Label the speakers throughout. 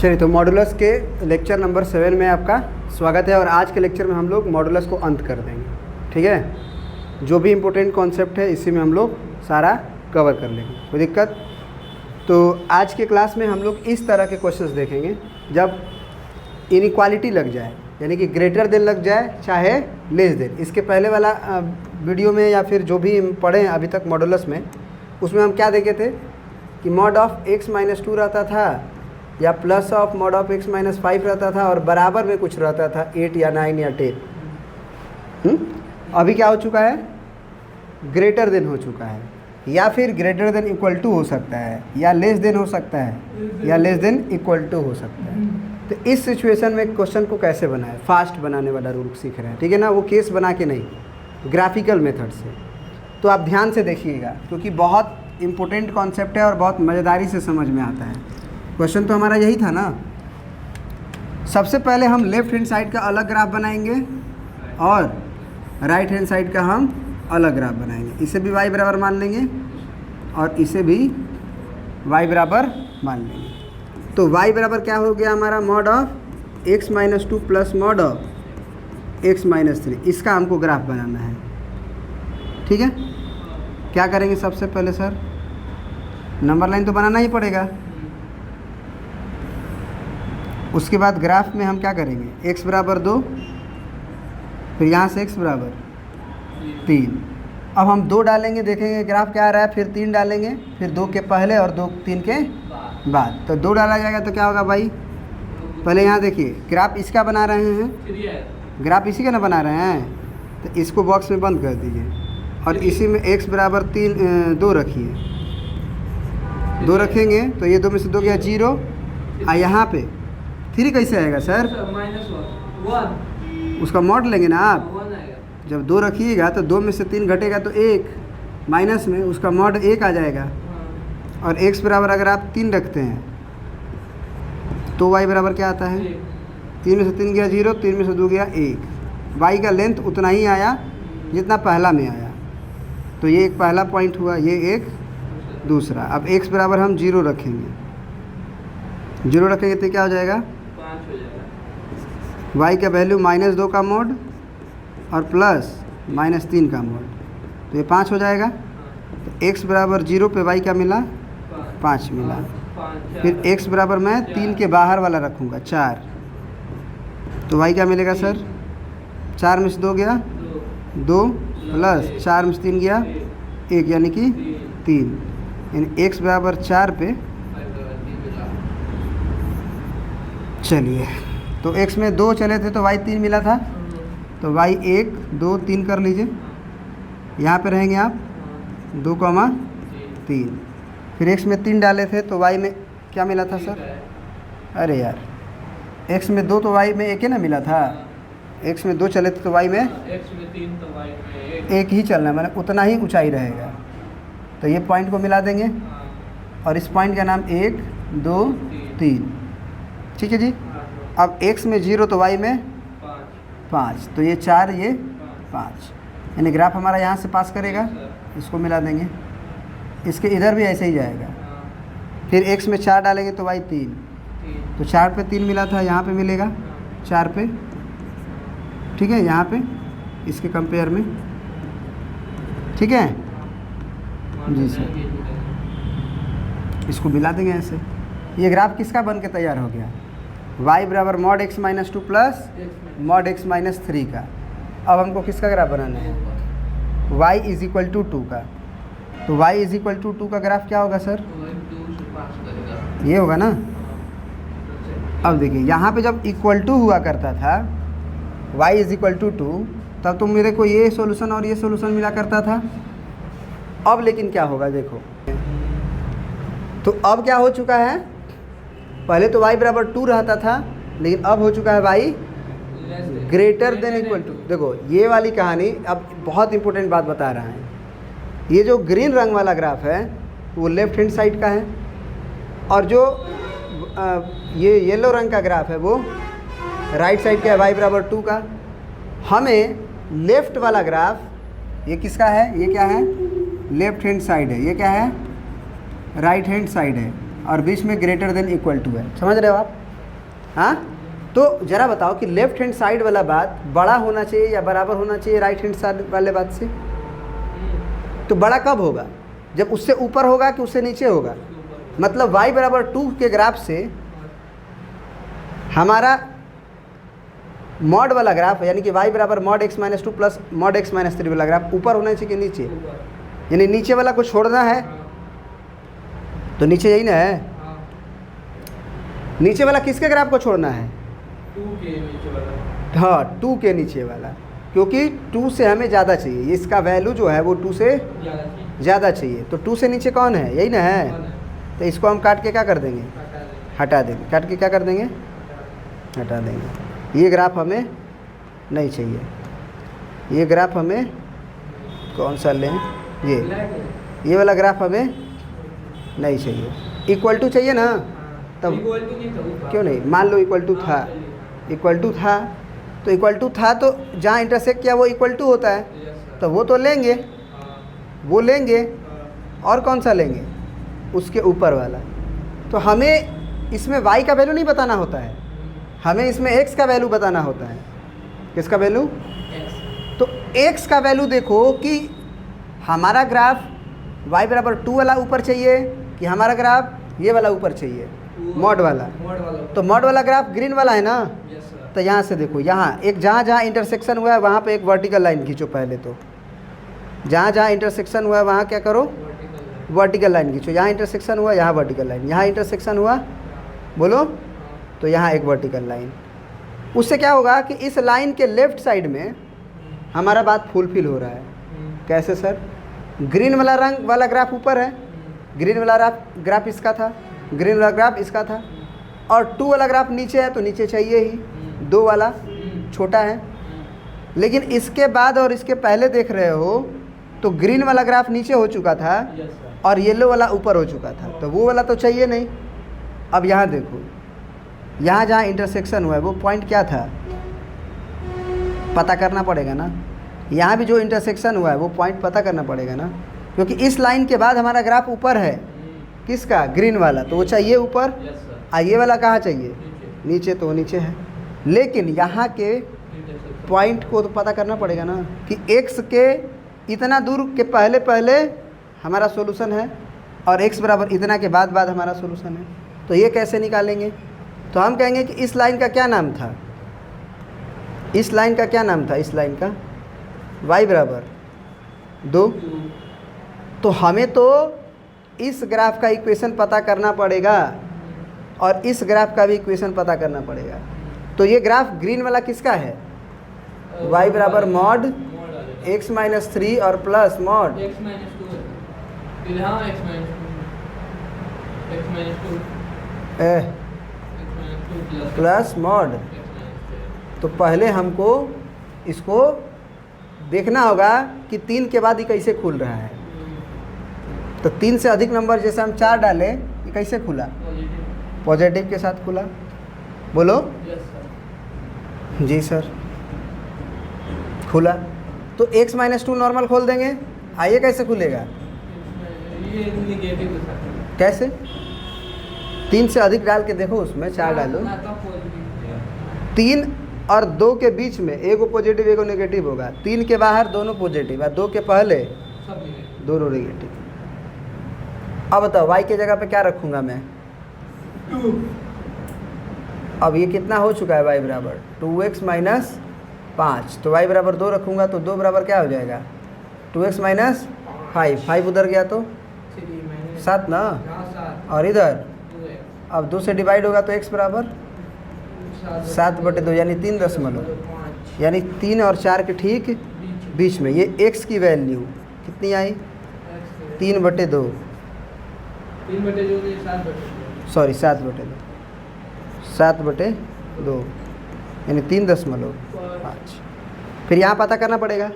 Speaker 1: चलिए, तो मॉडुलस के लेक्चर नंबर 7 में आपका स्वागत है। और आज के लेक्चर में हम लोग मॉडुलस को अंत कर देंगे। ठीक है, जो भी इम्पोर्टेंट कॉन्सेप्ट है इसी में हम लोग सारा कवर कर लेंगे, कोई दिक्कत। तो आज के क्लास में हम लोग इस तरह के क्वेश्चंस देखेंगे जब इनइक्वालिटी लग जाए, यानी कि ग्रेटर देन लग जाए चाहे लेस देन। इसके पहले वाला वीडियो में या फिर जो भी पढ़े हैं अभी तक मॉडुलस में, उसमें हम क्या देखे थे कि मॉड ऑफ x - 2 रहता था या plus of mod of x - 5 रहता था और बराबर में कुछ रहता था 8 या 9 या 10। अभी क्या हो चुका है, ग्रेटर देन हो चुका है, या फिर ग्रेटर देन इक्वल टू हो सकता है, या लेस देन हो सकता है, या लेस देन इक्वल टू हो सकता है। तो इस सिचुएशन में क्वेश्चन को कैसे बनाए, फास्ट बनाने वाला रूल सीख रहे हैं, ठीक है ना। वो केस बना के नहीं, ग्राफिकल मेथड से। तो आप ध्यान से देखिएगा क्योंकि बहुत इम्पोर्टेंट कॉन्सेप्ट है और बहुत मज़ेदारी से समझ में आता है। क्वेश्चन तो हमारा यही था ना। सबसे पहले हम लेफ्ट हैंड साइड का अलग ग्राफ बनाएंगे और राइट हैंड साइड का हम अलग ग्राफ बनाएंगे। इसे भी y बराबर मान लेंगे और इसे भी y बराबर मान लेंगे। तो y बराबर क्या हो गया हमारा, mod of x - 2 plus mod of x - 3। इसका हमको ग्राफ बनाना है, ठीक है। क्या करेंगे सबसे पहले सर, नंबर लाइन तो बनाना ही पड़ेगा। उसके बाद ग्राफ में हम क्या करेंगे, x बराबर 2, फिर यहाँ से x बराबर 3। अब हम 2 डालेंगे, देखेंगे ग्राफ क्या आ रहा है, फिर 3 डालेंगे, फिर 2 के पहले और 3 के बाद। तो 2 डाला जाएगा तो क्या होगा भाई, पहले यहाँ देखिए ग्राफ इसका बना रहे हैं, ग्राफ इसी का ना बना रहे हैं, तो इसको बॉक्स में बंद कर दीजिए और इसी में x बराबर 2 रखिए। 2 रखेंगे तो ये 2 में से 2 गया 0, और यहाँ पे 3 कैसे आएगा सर, -1 उसका मॉड लेंगे ना आप। जब 2 रखिएगा तो 2 में से 3 घटेगा तो 1, माइनस में उसका मॉड 1 आ जाएगा। और x बराबर अगर आप 3 रखते हैं तो y बराबर क्या आता है, 3 में से 3 गया 0, 3 में से 2 गया 1। y का लेंथ उतना ही आया जितना पहला में आया। तो ये एक पहला पॉइंट हुआ, ये एक दूसरा। अब x बराबर हम 0 रखेंगे, 0 रखेंगे तो क्या हो जाएगा,
Speaker 2: 5 हो जाएगा।
Speaker 1: y का वैल्यू -2 का मोड और प्लस -3 का मोड, तो ये 5 हो जाएगा। तो x बराबर 0 पे y क्या मिला, 5 मिला। फिर x बराबर मैं 3 के बाहर वाला रखूँगा 4, तो y क्या मिलेगा सर, 4 में से 2 गया 2 प्लस 4 में से 3 गया 1, यानी कि 3, यानी x बराबर 4 पे। चलिए, तो x में 2 चले थे तो y 3 मिला था, तो y 1 2 3 कर लीजिए। यहाँ पे रहेंगे आप 2, 3। फिर x में 3 डाले थे तो y में क्या मिला था सर, अरे यार x में 2 तो y में 1 ही ना मिला था। x में 2 चले थे तो y में
Speaker 2: x में 3 तो y में
Speaker 1: 1 ही चलना है, मतलब उतना ही ऊंचाई रहेगा। तो ये पॉइंट को मिला देंगे और इस पॉइंट का नाम 1 2 3, ठीक है जी। अब x में 0 तो y में 5, तो ये 4 ये 5, यानी ग्राफ हमारा यहाँ से पास करेगा, इसको मिला देंगे। इसके इधर भी ऐसे ही जाएगा। फिर x में 4 डालेंगे तो y 3, तो 4 पे 3 मिला था, यहाँ पे मिलेगा 4 पे, ठीक है, यहाँ पे इसके कंपेयर में, ठीक है जी सर। इसको मिला देंगे ऐसे। ये ग्राफ किसका बन के तैयार हो गया, y बराबर mod x - 2 plus mod x - 3 का। अब हमको किसका ग्राफ बनाना है, y = 2 का। तो y = 2 का ग्राफ क्या होगा सर, ये होगा ना। अब देखिए यहाँ पे जब इक्वल टू हुआ करता था y = 2, तब तो मेरे को ये सॉल्यूशन और ये सॉल्यूशन मिला करता था। अब लेकिन क्या होगा देखो, तो अब क्या हो चुका है, पहले तो y बराबर 2 रहता था, लेकिन अब हो चुका है y greater than equal to. देखो ये वाली कहानी अब बहुत इंपॉर्टेंट बात बता रहा है। ये जो ग्रीन रंग वाला ग्राफ है वो लेफ्ट हैंड साइड का है, और जो ये येलो रंग का ग्राफ है वो राइट साइड का है, y बराबर 2 का। हमें लेफ्ट वाला ग्राफ, ये किसका है, ये क्या है, लेफ्ट हैंड साइड है, ये क्या है, राइट हैंड साइड है, और बीच में ग्रेटर देन इक्वल टू है। समझ रहे हो आप। हाँ, तो ज़रा बताओ कि लेफ्ट हैंड साइड वाला बात बड़ा होना चाहिए या बराबर होना चाहिए राइट हैंड साइड वाले बात से? तो बड़ा कब होगा? जब उससे ऊपर होगा कि उससे नीचे होगा? मतलब y बराबर 2 के ग्राफ से हमारा मॉड वाला ग्राफ यानी कि y बराबर mod x minus 2 plus mod x minus 3 वाला ग्राफ ऊपर होना चाहिए कि नीचे? यानी नीचे वाला को छोड़ना है, तो नीचे यही ना है। नीचे वाला किसके ग्राफ को छोड़ना है?
Speaker 2: 2 के नीचे वाला।
Speaker 1: हाँ, 2 के नीचे वाला, क्योंकि 2 से हमें ज़्यादा चाहिए, इसका वैल्यू जो है वो 2 से ज़्यादा चाहिए। तो 2 से नीचे कौन है? यही ना है। तो इसको हम काट के क्या कर देंगे? हटा देंगे। काट के क्या कर देंगे? हटा देंगे। ये ग्राफ हमें नहीं चाहिए। ये ग्राफ हमें कौन सा लें? ये वाला ग्राफ हमें नहीं चाहिए। इक्वल टू चाहिए ना? तब क्यों नहीं? मान लो इक्वल टू था, इक्वल टू था, तो इक्वल टू था तो जहाँ इंटरसेक्ट किया वो इक्वल टू होता है, तो वो तो लेंगे, वो लेंगे। और कौन सा लेंगे? उसके ऊपर वाला। तो हमें इसमें y का वैल्यू नहीं बताना होता है, हमें इसमें x का वैल्यू बताना होता है। किसका वैल्यू? तो x का वैल्यू देखो कि हमारा ग्राफ y बराबर 2 वाला ऊपर चाहिए कि हमारा ग्राफ ये वाला ऊपर चाहिए, मॉड वाला। तो मॉड वाला ग्राफ ग्रीन वाला है ना? तो यहाँ से देखो, यहाँ एक जहाँ इंटरसेक्शन हुआ है वहाँ पे एक वर्टिकल लाइन खींचो पहले। तो जहाँ इंटरसेक्शन हुआ है वहाँ क्या करो? वर्टिकल लाइन खींचो। यहाँ इंटरसेक्शन हुआ, यहाँ वर्टिकल लाइन, यहाँ इंटरसेक्शन हुआ, बोलो, तो यहाँ एक वर्टिकल लाइन। उससे क्या होगा कि इस लाइन के लेफ्ट साइड में हमारा बात फुलफिल हो रहा है। कैसे सर? ग्रीन वाला रंग वाला ग्राफ ऊपर है, ग्रीन वाला ग्राफ इसका था, ग्रीन वाला ग्राफ इसका था, और 2 वाला ग्राफ नीचे है, तो नीचे चाहिए ही। 2 वाला छोटा है, लेकिन इसके बाद और इसके पहले देख रहे हो तो ग्रीन वाला ग्राफ नीचे हो चुका था और येलो वाला ऊपर हो चुका था, तो वो वाला तो चाहिए नहीं। अब यहाँ देखो, यहाँ जहाँ इंटरसेक्शन हुआ है वो पॉइंट क्या था? पता करना पड़ेगा ना। यहाँ भी जो इंटरसेक्शन हुआ है वो पॉइंट पता करना पड़ेगा ना, क्योंकि इस लाइन के बाद हमारा ग्राफ ऊपर है। किसका? ग्रीन वाला, तो वो चाहिए ऊपर। ये वाला कहाँ चाहिए? नीचे, तो नीचे है। लेकिन यहाँ के पॉइंट को तो पता करना पड़ेगा ना कि x के इतना दूर के पहले पहले हमारा सॉल्यूशन है और x बराबर इतना के बाद बाद हमारा सॉल्यूशन है। तो ये कैसे निकालेंगे? तो हम कहेंगे कि इस लाइन का क्या नाम था? इस लाइन का क्या नाम था? इस लाइन का y बराबर 2। तो हमें तो इस ग्राफ का इक्वेशन पता करना पड़ेगा और इस ग्राफ का भी इक्वेशन पता करना पड़ेगा। तो ये ग्राफ ग्रीन वाला किसका है? y बराबर मॉड x माइनस 3 और प्लस मॉड
Speaker 2: x माइनस 2 यहाँ x माइनस 2
Speaker 1: प्लस मॉड। तो पहले हमको इसको देखना होगा कि 3 के बाद ये कैसे खुल रहा है। तो 3 से अधिक नंबर जैसे हम 4 डालें, ये कैसे खुला? पॉजिटिव के साथ खुला। बोलो जी सर, खुला। तो x माइनस 2 नॉर्मल खोल देंगे, आइए कैसे खुलेगा?
Speaker 2: ये नेगेटिव है।
Speaker 1: कैसे? 3 से अधिक डाल के देखो, उसमें 4 डालो। 3 और 2 के बीच में एगो पॉजिटिव एगो नेगेटिव होगा। 3 के बाहर दोनों पॉजिटिव और 2 के पहले दोनों नेगेटिव। अब बताओ y के जगह पे क्या रखूँगा मैं?
Speaker 2: 2।
Speaker 1: अब ये कितना हो चुका है? y बराबर 2x माइनस 5। तो y बराबर 2 रखूँगा तो 2 बराबर क्या हो जाएगा? 2x minus 5। 5 उधर गया तो 7 ना, और इधर अब 2 से डिवाइड होगा तो x बराबर 7/2 यानी 3 यानी 3 और 4 के ठीक बीच में। ये x की वैल्यू कितनी आई? 3/2 सॉरी 7/2 7/2 यानी 3.5। फिर यहाँ पता करना पड़ेगा।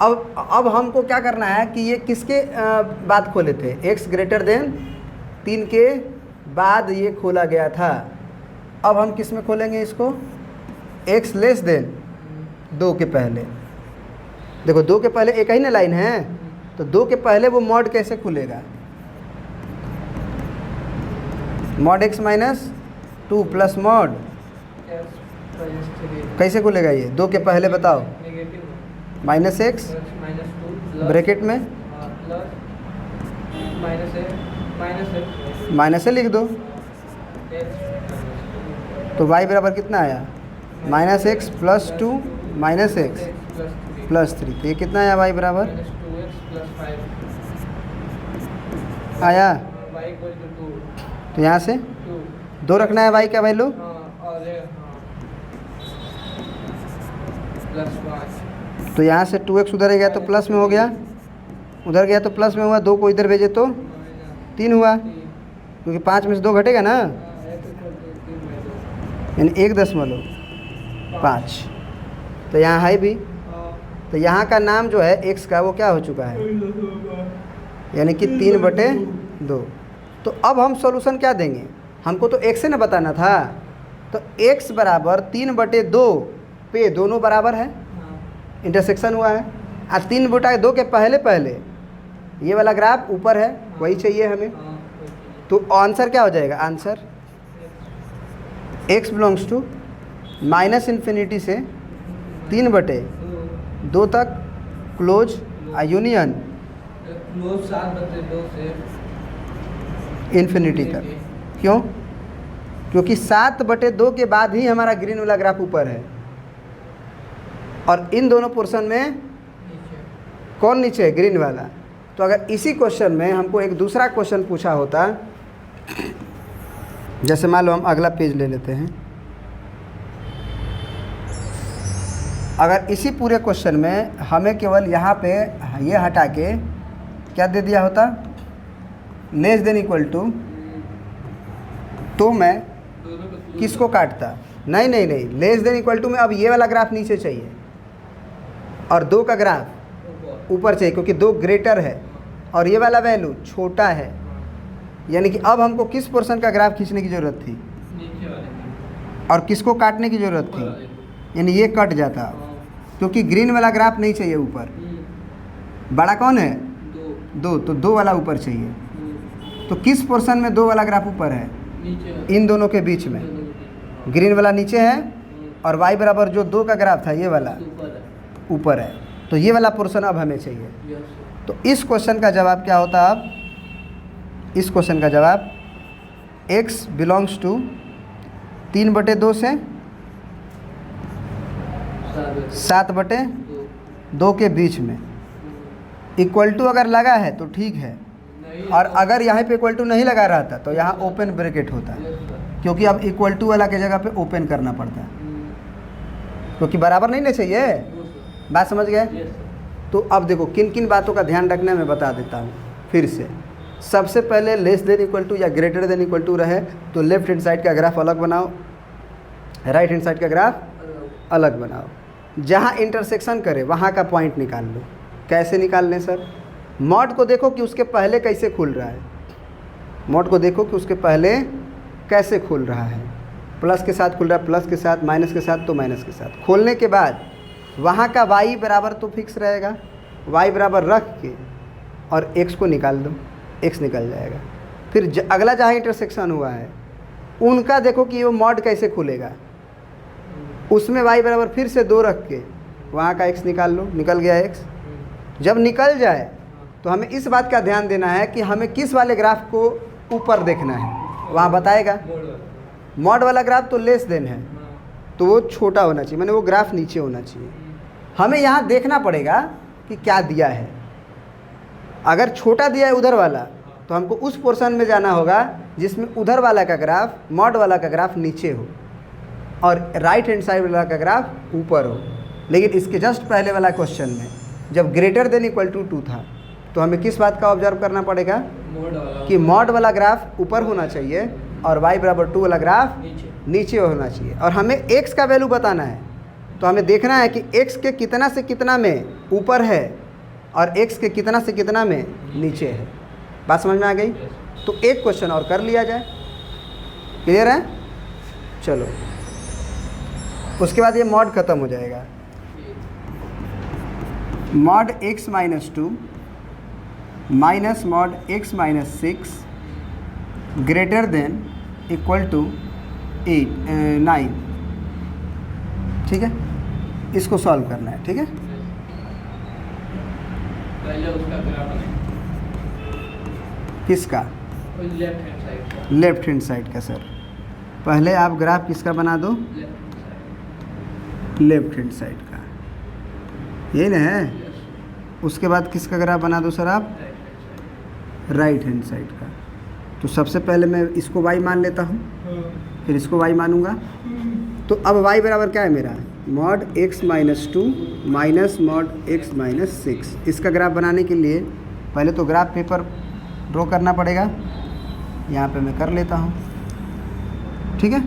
Speaker 1: अब हमको क्या करना है कि ये किसके बाद खोले थे? x ग्रेटर देन 3 के बाद ये खोला गया था। अब हम किस में खोलेंगे इसको? x लेस देन 2 के पहले। देखो 2 के पहले एक ही ना लाइन है, तो 2 के पहले वो मॉड कैसे खुलेगा? Mod x minus 2 plus mod
Speaker 2: -3
Speaker 1: कैसे खुलेगा ये? 2 के पहले बताओ।
Speaker 2: नेगेटिव
Speaker 1: -x
Speaker 2: -2
Speaker 1: ब्रैकेट में
Speaker 2: प्लस
Speaker 1: -a लिख दो, तो y बराबर कितना आया? -x + 2 -x + 3, तो ये कितना आया y बराबर?
Speaker 2: -2x + 5
Speaker 1: आया।
Speaker 2: y = 2
Speaker 1: तो यहाँ से 2 रखना है y का वैल्यू,
Speaker 2: और +5
Speaker 1: तो यहाँ से 2x उधर गया तो प्लस में हो गया, उधर गया तो प्लस में हुआ, 2 को इधर भेजे तो 3 हुआ, क्योंकि 5 में से 2 घटेगा ना, यानी 1.5। तो यहाँ है भी, तो यहाँ का नाम जो है x का वो क्या हो चुका है, यानी कि 3/2। तो अब हम सॉल्यूशन क्या देंगे? हमको तो x से ना बताना था, तो x बराबर 3/2 पे दोनों बराबर है, इंटरसेक्शन हुआ है। और 3/2 के पहले पहले ये वाला ग्राफ ऊपर है, वही चाहिए हमें। तो आंसर क्या हो जाएगा? आंसर x बिलोंग्स टू -∞ से 3/2 तक क्लोज यूनियन
Speaker 2: क्लोज 7/2 से
Speaker 1: इन्फिनिटी तक। क्यों? क्योंकि 7/2 के बाद ही हमारा ग्रीन वाला ग्राफ ऊपर है, और इन दोनों पोर्शन में
Speaker 2: नीचे
Speaker 1: कौन नीचे है? ग्रीन वाला। तो अगर इसी क्वेश्चन में हमको एक दूसरा क्वेश्चन पूछा होता, जैसे मान लो हम अगला पेज ले लेते हैं, अगर इसी पूरे क्वेश्चन में हमें केवल यहाँ पे ये हटा के क्या दे दिया होता, << तो मैं
Speaker 2: दोनों को क्लोज
Speaker 1: किसको काटता? नहीं, में अब ये वाला ग्राफ नीचे चाहिए और 2 का ग्राफ ऊपर चाहिए, क्योंकि 2 ग्रेटर है और ये वाला वैल्यू छोटा है। यानी कि अब हमको किस पोर्शन का ग्राफ खींचने की ज़रूरत थी
Speaker 2: नीचे वाले
Speaker 1: और किसको काटने की ज़रूरत
Speaker 2: ऊपर वाले
Speaker 1: थी? यानी ये कट जाता, क्योंकि ग्रीन वाला ग्राफ नहीं चाहिए ऊपर। बड़ा कौन है? 2, तो 2 वाला ऊपर चाहिए। तो किस पोर्शन में 2 वाला ग्राफ ऊपर है?
Speaker 2: नीचे
Speaker 1: इन दोनों के बीच में ग्रीन वाला नीचे है और y बराबर जो 2 का ग्राफ था ये वाला
Speaker 2: ऊपर है।
Speaker 1: ऊपर है। तो ये वाला पोर्शन अब हमें चाहिए।
Speaker 2: यस
Speaker 1: तो इस क्वेश्चन का जवाब क्या होता? अब इस क्वेश्चन का जवाब x बिलोंग्स टू 3/2 से 7/2 के बीच में। इक्वल टू अगर लगा है तो ठीक है, और अगर यहाँ पे इक्वल टू नहीं लगा रहा था तो यहाँ ओपन ब्रैकेट होता है, क्योंकि अब इक्वल टू वाला के जगह पे ओपन करना पड़ता है, क्योंकि बराबर नहीं ना चाहिए। बात समझ गए? तो अब देखो किन किन बातों का ध्यान रखना है मैं बता देता हूँ फिर से। सबसे पहले लेस देन इक्वल टू या ग्रेटर देन इक्वल टू रहे तो लेफ्ट हैंड साइड का ग्राफ अलग बनाओ, राइट हैंड साइड का ग्राफ अलग बनाओ। जहाँ इंटरसेक्शन करे वहाँ का पॉइंट निकाल लो। कैसे निकाल लें सर? मॉड को देखो कि उसके पहले कैसे खुल रहा है, मॉड को देखो कि उसके पहले कैसे खुल रहा है। प्लस के साथ खुल रहा है, प्लस के साथ, माइनस के साथ तो माइनस के साथ। खोलने के बाद वहाँ का y बराबर तो फिक्स रहेगा, y बराबर रख के और x को निकाल दो, x निकल जाएगा। फिर अगला जहाँ इंटरसेक्शन हुआ है उनका देखो कि वो मॉड कैसे खुलेगा, उसमें y बराबर फिर से 2 रख के वहाँ का x निकाल लो, निकल गया x। जब निकल जाए तो हमें इस बात का ध्यान देना है कि हमें किस वाले ग्राफ को ऊपर देखना है, वहाँ बताएगा। मॉड वाला ग्राफ तो लेस देन है तो वो छोटा होना चाहिए, मैंने वो ग्राफ नीचे होना चाहिए। हमें यहाँ देखना पड़ेगा कि क्या दिया है। अगर छोटा दिया है उधर वाला तो हमको उस पोर्शन में जाना होगा जिसमें उधर वाला का ग्राफ, मॉड वाला का ग्राफ नीचे हो और राइट हैंड साइड वाला का ग्राफ ऊपर हो। लेकिन इसके जस्ट पहले वाला क्वेश्चन में जब ग्रेटर देन इक्वल टू 2 था तो हमें किस बात का ऑब्जर्व करना पड़ेगा कि मॉड वाला ग्राफ ऊपर होना चाहिए और y बराबर 2 वाला ग्राफ नीचे होना चाहिए। और हमें x का वैल्यू बताना है तो हमें देखना है कि x के कितना से कितना में ऊपर है और x के कितना से कितना में नीचे है। बात समझ में आ गई? तो एक क्वेश्चन और कर लिया जाए। क्लियर है? चलो, उसके बाद ये मॉड ख़त्म हो जाएगा। Mod x minus 2 minus mod x minus 6 greater than equal to 9। ठीक है, इसको सॉल्व करना है। ठीक है,
Speaker 2: पहले उसका ग्राफ बनाएं,
Speaker 1: किसका?
Speaker 2: लेफ्ट हैंड साइड का,
Speaker 1: लेफ्ट हैंड साइड का सर। पहले आप ग्राफ किसका बना दो? लेफ्ट हैंड साइड का, यही ना है। उसके बाद किसका ग्राफ बना दो सर आप? राइट हैंड साइड का। तो सबसे पहले मैं इसको y मान लेता हूँ, फिर इसको y मानूंगा। तो अब y बराबर क्या है मेरा? Mod x minus 2 minus mod x minus 6। इसका ग्राफ बनाने के लिए पहले तो ग्राफ पेपर ड्रॉ करना पड़ेगा। यहाँ पे मैं कर लेता हूँ। ठीक है,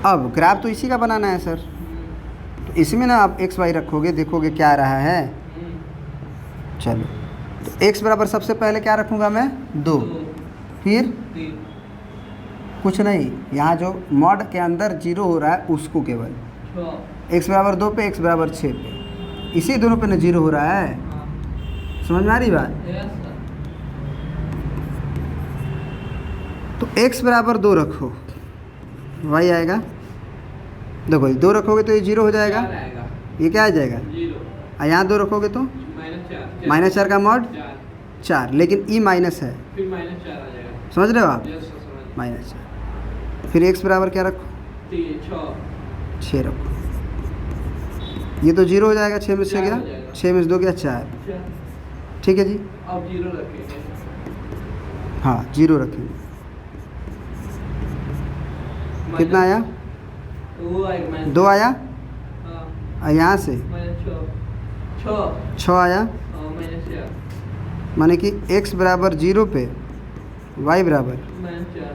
Speaker 1: अब ग्राफ तो इसी का बनाना है सर। तो इसमें ना आप x y रखोगे, देखोगे क्या आ रहा है। चलो, तो x बराबर सबसे पहले क्या रखूँगा मैं? 2। फिर
Speaker 2: 3,
Speaker 1: कुछ नहीं, यहाँ जो मॉड के अंदर 0 हो रहा है उसको केवल
Speaker 2: 6,
Speaker 1: x बराबर 2 पे, x बराबर 6 पे, इसी दोनों पे ना 0 हो रहा है। समझ में आ रही बात?
Speaker 2: यस सर,
Speaker 1: तो x बराबर 2 रखो, y आएगा। देखो 2 रखोगे तो ये 0 हो जाएगा,
Speaker 2: 4 आएगा,
Speaker 1: ये क्या आ जाएगा?
Speaker 2: 0,
Speaker 1: और यहाँ 2 रखोगे तो
Speaker 2: -4,
Speaker 1: -4 का मॉड
Speaker 2: 4,
Speaker 1: 4, लेकिन e माइनस है।
Speaker 2: फिर -4 आ जाएगा।
Speaker 1: समझ रहे हो आप?
Speaker 2: यस सर, समझ,
Speaker 1: -4। फिर x बराबर क्या रखो?
Speaker 2: 3, 6,
Speaker 1: 6 रखो। ये तो 0 हो जाएगा, 6 में 6
Speaker 2: 4
Speaker 1: गया,
Speaker 2: हो जाएगा।
Speaker 1: 6 में 2 गया 4।
Speaker 2: 4,
Speaker 1: ठीक है जी,
Speaker 2: अब 0 रखेंगे।
Speaker 1: हाँ 0 रखेंगे। कितना आया?
Speaker 2: वो आएगा
Speaker 1: 2 आया।
Speaker 2: हाँ,
Speaker 1: और यहाँ से
Speaker 2: -6,
Speaker 1: 6 आया,
Speaker 2: -4,
Speaker 1: माने कि x बराबर 0 पे y बराबर
Speaker 2: -4,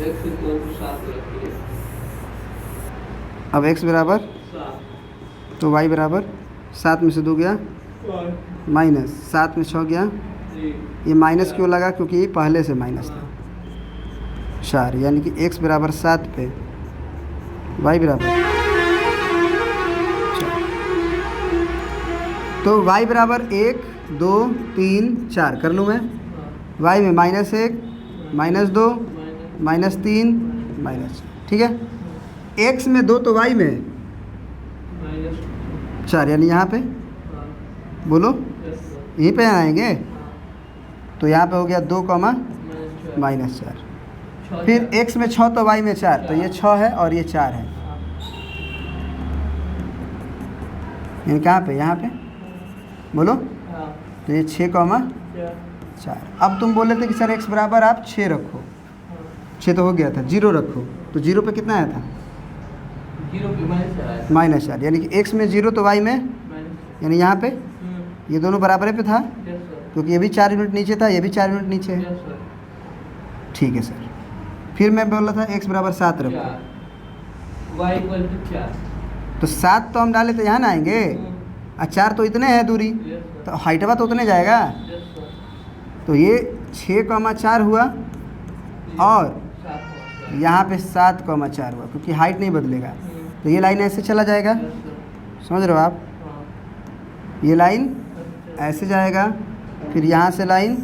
Speaker 2: एक से 2 को 7 रखिए,
Speaker 1: अब x बराबर
Speaker 2: 7,
Speaker 1: तो y बराबर 7 में से 2 गया
Speaker 2: 5,
Speaker 1: माइनस, 7 में 6 गया।
Speaker 2: 3,
Speaker 1: ये माइनस क्यों लगा? क्योंकि ये पहले से माइनस था। 4, यानी कि x बराबर 7 पे y बराबर 4। तो y बराबर 1 2 3 4 कर लूँ मैं। y में -1 -2 -3 -4। ठीक है, x में 2 तो y में
Speaker 2: -4,
Speaker 1: 4, यानी यहाँ पे बोलो,
Speaker 2: यस सर,
Speaker 1: यहीं पे आएंगे। तो यहाँ पे हो गया 2,
Speaker 2: -4,
Speaker 1: -4। फिर x में 6 तो y में 4, तो ये 6 है और ये 4 है। यानी कहाँ पे? यहाँ पे बोलो, तो ये 6, 4। अब तुम बोले थे कि सर x बराबर आप 6 रखो, 6 तो हो गया था, 0 रखो। तो 0 पे कितना आया था?
Speaker 2: 0 पे -4,
Speaker 1: -4, यानी कि x में 0 तो y में, यानी यहाँ पे ये दोनों बराबर पे था,
Speaker 2: यस सर,
Speaker 1: क्योंकि ये भी 4 यूनिट नीचे था, ये भी 4 यूनिट नीचे है।
Speaker 2: यस सर,
Speaker 1: ठीक है सर। फिर मैं बोला था x बराबर 7 रखो,
Speaker 2: 4, y इक्वल टू 4,
Speaker 1: तो 7 तो हम डाले तो यहाँ ना आएंगे, और 4 तो इतने है दूरी,
Speaker 2: यस सर,
Speaker 1: तो हाइटवा तो उतने जाएगा।
Speaker 2: यस सर,
Speaker 1: तो ये 6, 4 हुआ, और
Speaker 2: 7,
Speaker 1: यहाँ पे 7, 4 हुआ, क्योंकि हाइट नहीं बदलेगा। तो ये लाइन ऐसे चला जाएगा,
Speaker 2: यस सर,
Speaker 1: समझ रहे हो आप?
Speaker 2: हाँ,
Speaker 1: ये लाइन ऐसे जाएगा, फिर यहाँ से लाइन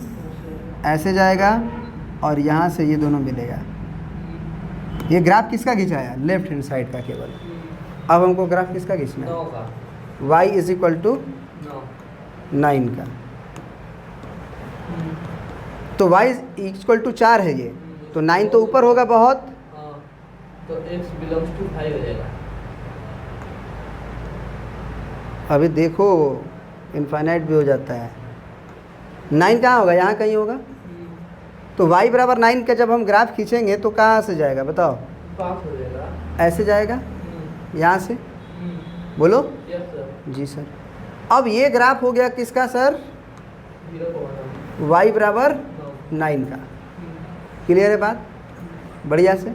Speaker 1: ऐसे जाएगा, और यहाँ से ये दोनों मिलेगा। ये ग्राफ किसका खिंचाया? लेफ्ट हैंड साइड का केवल। अब हमको ग्राफ किसका खींचना
Speaker 2: 9
Speaker 1: है?
Speaker 2: का,
Speaker 1: y इज इक्वल टू
Speaker 2: 9,
Speaker 1: 9 का। तो y इक्वल टू 4 है ये, तो 9 तो ऊपर होगा बहुत,
Speaker 2: हाँ, तो x बिलोंग्स टू 5 हो जाएगा।
Speaker 1: अभी देखो इनफाइनाइट भी हो जाता है। 9 कहाँ होगा? यहाँ कहीं होगा। तो y बराबर 9 का जब हम ग्राफ खींचेंगे तो कहाँ से जाएगा बताओ?
Speaker 2: पास हो जाएगा,
Speaker 1: ऐसे जाएगा, यहाँ से, बोलो।
Speaker 2: यस सर,
Speaker 1: जी सर। अब ये ग्राफ हो गया किसका सर?
Speaker 2: 0,9,
Speaker 1: y बराबर 9 का। क्लियर है बात? बढ़िया से।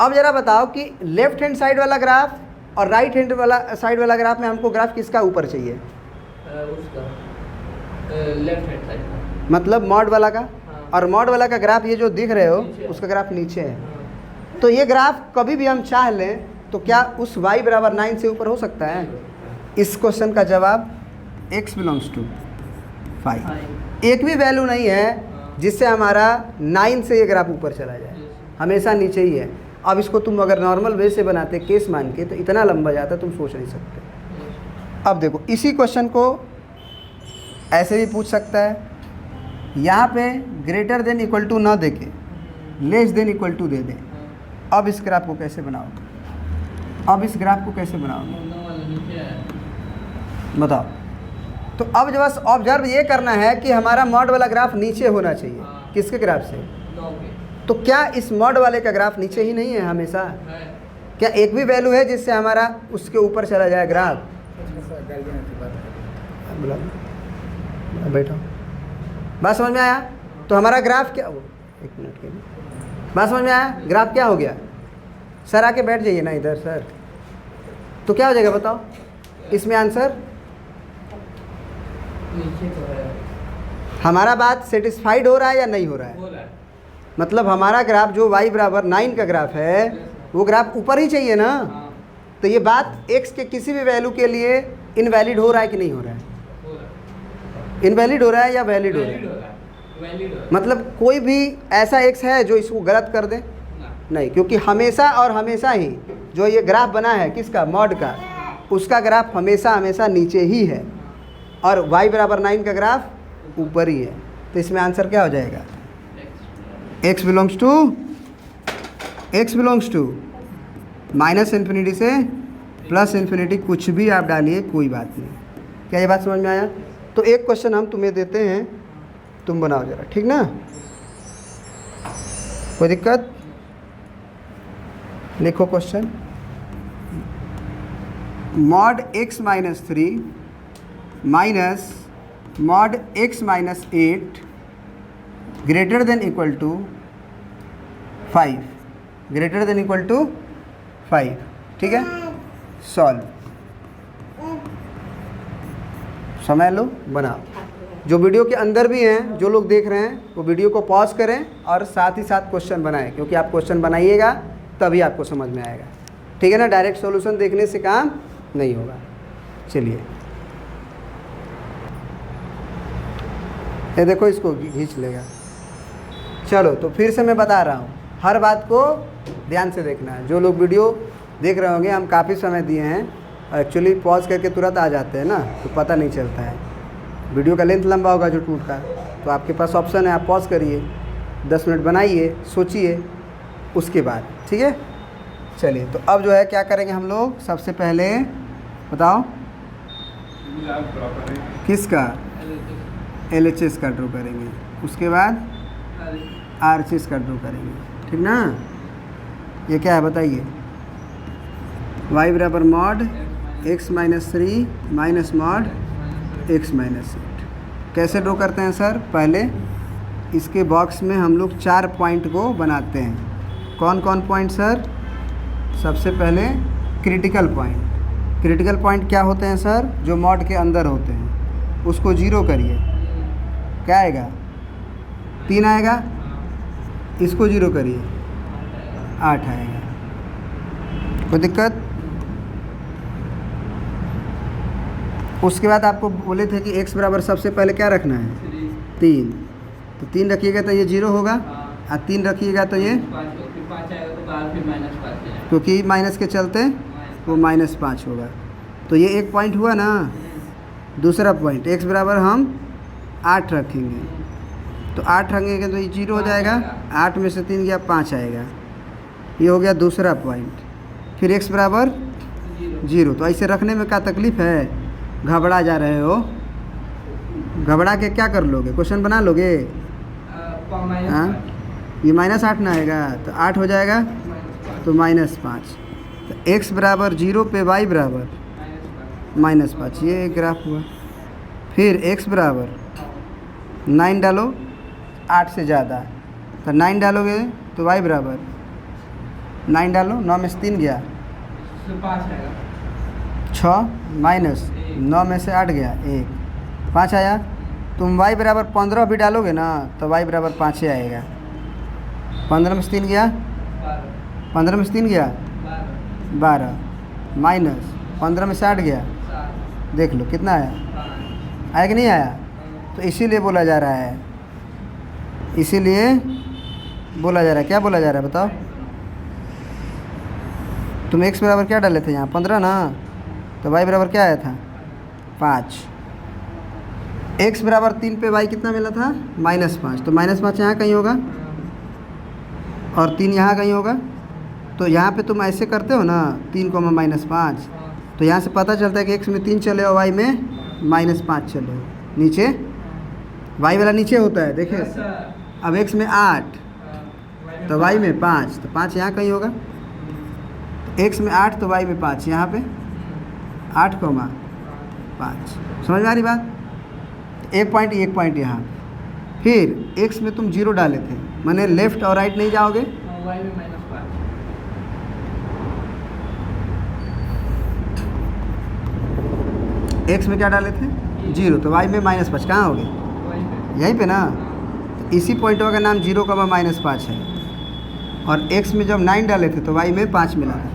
Speaker 1: अब ज़रा बताओ कि लेफ्ट हैंड साइड वाला ग्राफ और राइट हैंड वाला साइड वाला ग्राफ में हमको ग्राफ किसका ऊपर चाहिए?
Speaker 2: उसका लेफ्ट हैंड साइड का,
Speaker 1: मतलब मॉड वाला का।
Speaker 2: हाँ।
Speaker 1: और मॉड वाला का ग्राफ ये जो दिख रहे हो
Speaker 2: नीचे है।
Speaker 1: उसका ग्राफ नीचे है।
Speaker 2: हाँ,
Speaker 1: तो ये ग्राफ कभी भी हम चाह लें तो क्या उस y बराबर 9 से ऊपर हो सकता है? इस क्वेश्चन का जवाब x बिलोंग्स टू 5। एक भी वैल्यू नहीं है जिससे हमारा 9 से ये ग्राफ ऊपर चला जाए, हमेशा नीचे ही है। अब इसको तुम अगर नॉर्मल वे से बनाते केस मान के तो इतना लंबा जाता तुम सोच नहीं सकते। अब देखो इसी क्वेश्चन को ऐसे भी पूछ सकता है, यहाँ पे ग्रेटर देन इक्वल टू ना दे के लेस देन इक्वल टू दे दे। अब इस ग्राफ को कैसे बनाओगे? अब इस ग्राफ को कैसे बनाओगे बताओ? तो अब जो बस ऑब्जर्व ये करना है कि हमारा मॉड वाला ग्राफ नीचे होना चाहिए। किसके ग्राफ से? तो क्या इस मॉड वाले का ग्राफ नीचे ही नहीं है हमेशा? क्या एक भी वैल्यू है जिससे हमारा उसके ऊपर चला जाए ग्राफ? बैठो, बात समझ में आया? तो हमारा ग्राफ क्या हो, एक मिनट के लिए, बात समझ में आया? ग्राफ क्या हो गया? सर आके बैठ जाइए ना इधर सर। तो क्या हो जाएगा बताओ इसमें आंसर?
Speaker 2: नीचे तो है।
Speaker 1: हमारा बात सेटिस्फाइड हो रहा है या नहीं हो रहा है?
Speaker 2: हो रहा है।
Speaker 1: मतलब हमारा ग्राफ जो y बराबर 9 का ग्राफ है वो ग्राफ ऊपर ही चाहिए ना।
Speaker 2: हाँ,
Speaker 1: तो ये बात x के किसी भी वैल्यू के लिए इनवैलिड हो रहा है कि नहीं हो रहा है?
Speaker 2: हो रहा है।
Speaker 1: इनवैलिड हो रहा है या वैलिड हो रहा
Speaker 2: वैलिड
Speaker 1: है?
Speaker 2: हो रहा है। वैलिड हो रहा है।
Speaker 1: मतलब कोई भी ऐसा x है जो इसको गलत कर दे?
Speaker 2: ना।
Speaker 1: नहीं, क्योंकि हमेशा और हमेशा ही जो ये ग्राफ बना है किसका? मॉड का, उसका ग्राफ हमेशा हमेशा नीचे ही है और y बराबर 9 का ग्राफ ऊपर ही है। तो इसमें आंसर क्या हो जाएगा? x belongs to minus infinity से प्लस इन्फिनिटी, कुछ भी आप डालिए कोई बात नहीं। क्या ये बात समझ में आया? तो एक क्वेश्चन हम तुम्हें देते हैं, तुम बनाओ जरा, ठीक ना? कोई दिक्कत? लिखो question. Mod x minus 3 minus mod x minus 8 greater than equal to 5, greater than equal to 5, ठीक है? सॉल्व, समय लो, बनाओ। जो वीडियो के अंदर भी हैं, जो लोग देख रहे हैं वो वीडियो को पॉज करें और साथ ही साथ क्वेश्चन बनाएं, क्योंकि आप क्वेश्चन बनाइएगा तभी आपको समझ में आएगा, ठीक है ना? डायरेक्ट सॉल्यूशन देखने से काम नहीं होगा। चलिए ये देखो, इसको खींच लेगा। चलो तो फिर से मैं बता रहा हूँ, हर बात को ध्यान से देखना है। जो लोग वीडियो देख रहे होंगे, हम काफ़ी समय दिए हैं, एक्चुअली पॉज करके तुरंत आ जाते हैं ना, तो पता नहीं चलता है। वीडियो का लेंथ लंबा होगा जो टूट का, तो आपके पास ऑप्शन है, आप पॉज करिए, 10 मिनट बनाइए, सोचिए, उसके बाद, ठीक है? चलिए तो अब जो है क्या करेंगे हम लोग? सबसे पहले बताओ किसका? LHS का ड्रॉ करेंगे, उसके बाद RHS का ड्रॉ करेंगे, ठीक ना? ये क्या है बताइए? y बराबर mod x minus 3 minus mod x minus 8। कैसे ड्रॉ करते हैं सर? पहले इसके बॉक्स में हम लोग 4 पॉइंट को बनाते हैं। कौन कौन पॉइंट सर? सबसे पहले क्रिटिकल पॉइंट। क्रिटिकल पॉइंट क्या होते हैं सर? जो मॉड के अंदर होते हैं, उसको 0 करिए, क्या आएगा? 3 आएगा। इसको 0 करिए, 8 आएगा। कोई दिक्कत? उसके बाद आपको बोले थे कि x बराबर सबसे पहले क्या रखना है? 3। तो 3 रखिएगा तो ये 0 होगा, और 3 रखिएगा तो ये
Speaker 2: 5 आएगा, तो बाहर फिर -5 है,
Speaker 1: क्योंकि माइनस के चलते वो -5 होगा। तो ये एक पॉइंट हुआ ना। दूसरा पॉइंट x बराबर हम 8 रखेंगे, तो 8 रखेंगे तो ये 0 हो जाएगा। 8 में से 3 गया, 5 आएगा। ये हो गया दूसरा पॉइंट। फिर x बराबर 0। तो ऐसे रखने में क्या तकलीफ़ है? घबरा जा रहे हो? घबरा के क्या कर लोगे? क्वेश्चन बना लोगे? हाँ, ये -8 ना आएगा तो 8 हो जाएगा, तो -5। तो x बराबर 0 पे y बराबर -5, ये एक ग्राफ हुआ। फिर x बराबर 9 डालो, 8 से ज़्यादा, तो 9 डालोगे तो y बराबर 9 डालो, 9 में से 3 गया, 6 माइनस 9 में से 8 गया, 1, 5 आया। तुम y बराबर 15 भी डालोगे ना तो y बराबर 5 ही आएगा। 15 में से 3 गया, 15 में से 3 गया 12, माइनस 15 में से 8 गया, देख लो कितना आया, आया कि नहीं आया? तो इसीलिए बोला जा रहा है इसीलिए बोला जा रहा है। क्या बोला जा रहा है बताओ? तुम x बराबर क्या डाले थे यहाँ 15 ना, तो y बराबर क्या आया था 5। x बराबर 3 पे y कितना मिला था -5, तो -5 यहाँ कहीं होगा और 3 यहाँ कहीं होगा। तो यहाँ पे तुम ऐसे करते हो ना 3, -5, तो यहाँ से पता चलता है कि x में 3 चले हो, y में -5 चले हो। नीचे y वाला नीचे होता है, देखिए अब x में 8 तो y में 5, तो 5 यहाँ कहीं होगा। x में 8 तो y में 5, यहाँ पे 8,5। समझ में आ रही बात? एक पॉइंट यहाँ। फिर x में तुम 0 डाले थे, माने लेफ़्ट और राइट नहीं जाओगे।
Speaker 2: y में -5
Speaker 1: x में क्या डाले थे 0, तो y में -5 कहाँ हो गए
Speaker 2: वहीं पे।
Speaker 1: यहीं पे ना। तो इसी पॉइंटवा का नाम 0, -5 है। और x में जब 9 डाले थे तो y में 5 मिला था,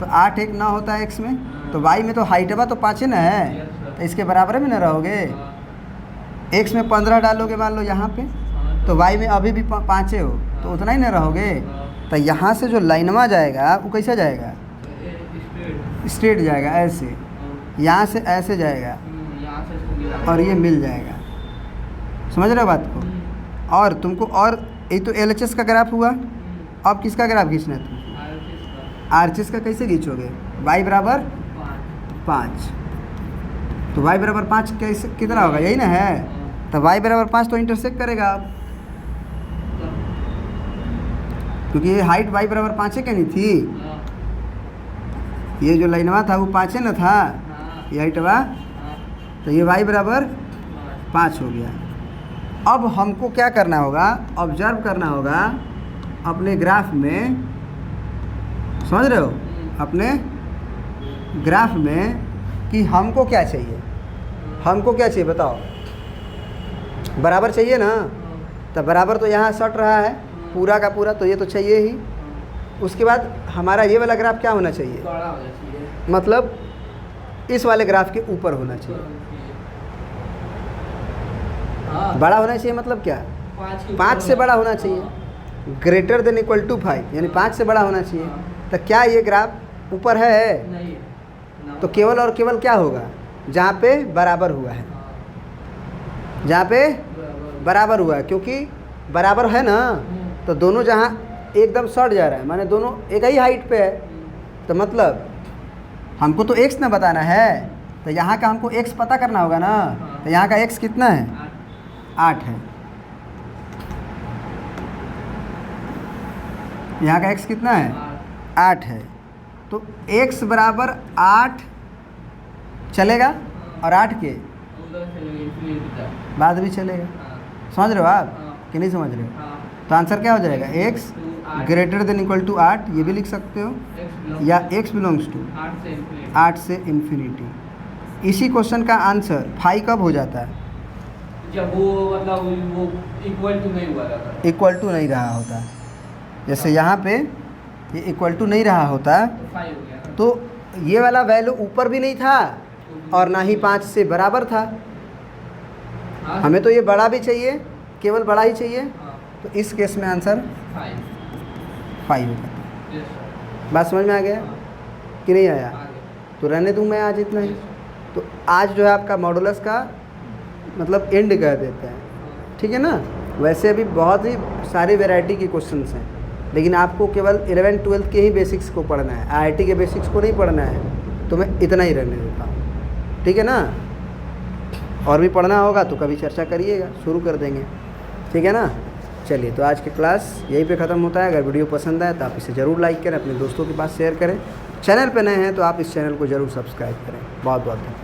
Speaker 1: तो 8 1 9 होता है x में, तो y में तो हाइटवा तो 5 है ना है, तो इसके बराबर में ना रहोगे। x में 15 डालोगे मान लो यहाँ पे, तो y में अभी भी 5 हो, तो उतना ही ना रहोगे। तो यहाँ से जो लाइनवा जाएगा वो कैसा जाएगा स्ट्रेट जाएगा, ऐसे यहाँ से ऐसे जाएगा
Speaker 2: यहाँ से इसको मिला
Speaker 1: और ये मिल जाएगा। समझ रहे हो बात को? और तुमको और ये तो LHS का ग्राफ हुआ, अब किसका ग्राफ खींचना है तुम? RHS का कैसे खींचोगे? y बराबर 5, तो y बराबर 5 कैसे कितना होगा यही ना है, तो y बराबर 5 तो इंटरसेक्ट करेगा अब, क्योंकि ये हाइट y बराबर 5 है क्या नहीं थी? ये जो लाइनवा था वो 5 है ना था, ये हाइटवा, तो ये y बराबर 5 हो गया। अब हमको क्या करना होगा, ऑब्जर्व करना होगा अपने ग्राफ में। समझ रहे हो? अपने ग्राफ में कि हमको क्या चाहिए, हमको क्या चाहिए बताओ? बराबर चाहिए ना, तो बराबर तो यहाँ सट रहा है पूरा का पूरा, तो ये तो चाहिए ही। उसके बाद हमारा ये वाला ग्राफ क्या होना चाहिए,
Speaker 2: बड़ा हो चाहिए,
Speaker 1: मतलब इस वाले ग्राफ के ऊपर होना चाहिए।
Speaker 2: हाँ,
Speaker 1: बड़ा होना चाहिए मतलब क्या, 5 से बड़ा होना चाहिए, ग्रेटर देन इक्वल टू 5, यानी 5 से बड़ा होना चाहिए। तो क्या ये ग्राफ ऊपर है?
Speaker 2: नहीं,
Speaker 1: तो केवल और केवल क्या होगा जहाँ पे बराबर हुआ है, जहाँ पे बराबर हुआ है, क्योंकि बराबर है ना, तो दोनों जहाँ एकदम सट जा रहा है, माने दोनों एक ही हाइट पे है, तो मतलब हमको तो x ना बताना है, तो यहाँ का हमको x पता करना होगा ना। तो यहाँ का x कितना है 8 है, यहाँ का x कितना है 8 है, तो x बराबर 8 चलेगा और 8 के
Speaker 2: उधर चलेगा infinity तक।
Speaker 1: बाद भी चलेगा। समझ रहे हो आप कि नहीं समझ रहे हो? तो आंसर क्या हो जाएगा, x greater than equal to 8, ये भी लिख सकते हो, या x बिलोंग्स टू 8 से इन्फिनिटी। इसी क्वेश्चन का आंसर फाई कब हो जाता है,
Speaker 2: जब वो मतलब वो इक्वल टू नहीं हुआ था,
Speaker 1: इक्वल टू नहीं रहा होता। जैसे यहाँ पे ये इक्वल टू नहीं रहा होता,
Speaker 2: तो 5 हो गया ना।
Speaker 1: तो ये वाला वैल्यू ऊपर भी नहीं था और ना ही 5 से बराबर था।
Speaker 2: हाँ,
Speaker 1: हमें तो ये बड़ा भी चाहिए, केवल बड़ा ही चाहिए,
Speaker 2: हाँ,
Speaker 1: तो इस केस में आंसर 5 होगा।
Speaker 2: yes sir,
Speaker 1: बात समझ में आ गया कि नहीं आया?
Speaker 2: आगे,
Speaker 1: तो रहने दूँ मैं आज इतना ही।
Speaker 2: yes sir,
Speaker 1: तो आज जो है आपका मॉडुलस का मतलब एंड कर देते हैं, ठीक है ना। वैसे अभी बहुत ही सारी वैरायटी की क्वेश्चंस हैं, लेकिन आपको केवल 11th 12th के ही बेसिक्स को पढ़ना है, IIT के बेसिक्स को नहीं पढ़ना है, तो मैं इतना ही रहने देता हूँ, ठीक है ना। और भी पढ़ना होगा तो कभी चर्चा करिएगा, शुरू कर देंगे, ठीक है ना। चलिए, तो आज की क्लास यहीं पे ख़त्म होता है। अगर वीडियो पसंद आए तो आप इसे ज़रूर लाइक करें, अपने दोस्तों के पास शेयर करें। चैनल पे नए हैं तो आप इस चैनल को ज़रूर सब्सक्राइब करें। बहुत बहुत धन्यवाद।